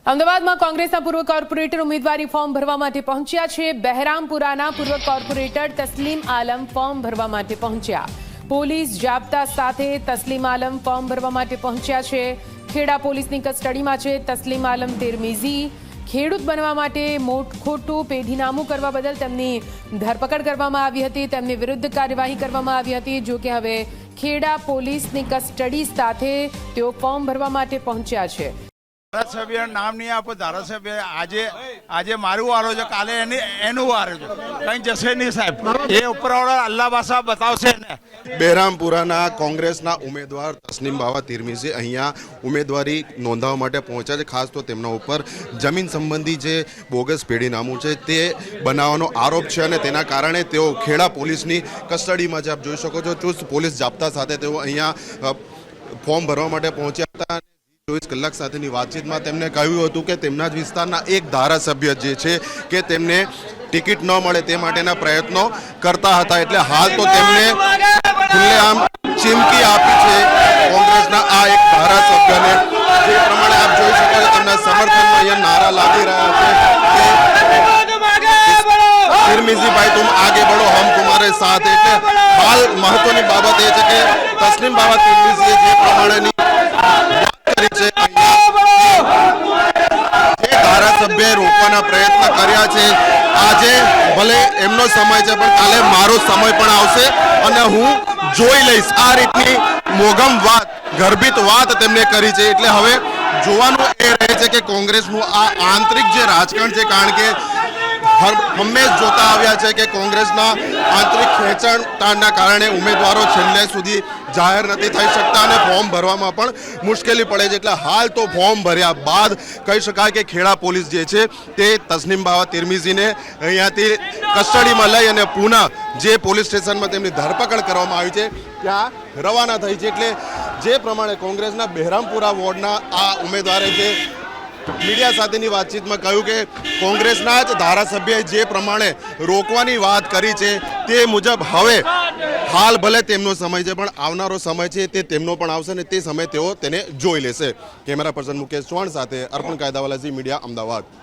અમદાવાદમાં કોંગ્રેસના પૂર્વ કોર્પોરેટર ઉમેદવારી ફોર્મ ભરવા માટે પહોંચ્યા છે। બહેરામપુરાના પૂર્વ કોર્પોરેટર તસ્લીમ આલમ ફોર્મ ભરવા માટે પહોંચ્યા। પોલીસ જાપ્તા સાથે તસ્લીમ આલમ ફોર્મ ભરવા માટે પહોંચ્યા છે। ખેડા પોલીસની કસ્ટડીમાં છે તસ્લીમ આલમ તેરમીઝી। ખેડૂત બનવા માટે ખોટું પેઢીનામું કરવા બદલ તેમની ધરપકડ કરવામાં આવી હતી। તેમની વિરુદ્ધ કાર્યવાહી કરવામાં આવી હતી। જો કે હવે ખેડા પોલીસની કસ્ટડી સાથે તેઓ ફોર્મ ભરવા માટે પહોંચ્યા છે। धारासभ्य नाम नहीं आपको धारासभ्य आज आज मारू वारो जो काले एनु वारो जो कहीं जैसे नहीं साहब ये ऊपर अल्लाह बासा बताओ से ने બહેરામપુરાના કોંગ્રેસના ઉમેદવાર તસ્લીમ બાવા તિરમીઝી અહીંયા ઉમેદવારી નોંધાવવા માટે પહોંચ્યા છે। ખાસ તો તેમના ઉપર જમીન સંબંધી જે બોગસ પેઢીનામું છે તે બનાવવાનો આરોપ છે અને તેના કારણે તેઓ ખેડા પોલીસની કસ્ટડીમાં છે। આપ જોઈ શકો છો ચુસ્ત પોલીસ જાપ્તા સાથે તેઓ અહીંયા ફોર્મ ભરવા માટે પહોંચ્યા હતા। 24 કલાક સાથેની વાતચીતમાં તેમણે કહ્યું હતું કે તેમના જ વિસ્તારના એક ધારાસભ્ય જે છે કે તેમને ટિકિટ ન મળે તે માટેના પ્રયત્નો કરતા હતા। એટલે હાલ તો તેમને ખુલ્લેઆમ ચીમકી આપી છે કોંગ્રેસના આ એક ધારાસભ્યને। જે પ્રમાણે આપ જોઈ શકો છો તેમના સમર્થનમાં અહીંયા નારા લાગી રહ્યા છે કે तिरमीज़ी भाई तुम आगे बढ़ो हम तुम्हारे साथ। એટલે હાલ મહત્વની બાબત એ છે કે તસ્લીમ બાવા તિરમીઝીએ જે પ્રમાણેની ધારાસભ્ય રોકવાના પ્રયત્ન કર્યા છે। આજે ભલે એમનો સમય છે પણ કાલે મારો સમય પણ આવશે અને હું જોઈ લઈશ આ રીતની મોગમ વાત ગર્ભિત વાત તેમને કરી છે। એટલે હવે જોવાનું એ રહે છે કે કોંગ્રેસનું આ આંતરિક જે રાજકારણ છે કારણ કે હંમેશ જોતા આવ્યા છે કે કોંગ્રેસના આંતરિક ખેંચાણના કારણે ઉમેદવારો છેલ્લે સુધી જાહેર નથી થઈ શકતા અને ફોર્મ ભરવામાં પણ મુશ્કેલી પડે છે। એટલે હાલ તો ફોર્મ ભર્યા બાદ કહી શકાય કે ખેડા પોલીસ જે છે તે તસ્લીમ બાવા તિરમીઝીને અહીંયાથી કસ્ટડીમાં લઈ અને પુનઃ જે પોલીસ સ્ટેશનમાં તેમની ધરપકડ કરવામાં આવી છે ત્યાં રવાના થઈ છે। એટલે જે પ્રમાણે કોંગ્રેસના બહેરામપુરા વોર્ડના આ ઉમેદવારે જે મીડિયા સાથેની વાતચીતમાં કહ્યું કે કોંગ્રેસના જ ધારાસભ્યએ જે પ્રમાણે રોકવાની વાત કરી છે તે મુજબ હવે હાલ ભલે તેમનો સમય છે પણ આવનારો સમય છે તે તેમનો પણ આવશે અને તે સમય તેઓ તેને જોઈ લેશે। કેમેરા પર્સન મુકેશ ચૌહાણ સાથે અર્પણ કાયદાવાલા ઝી મીડિયા અમદાવાદ।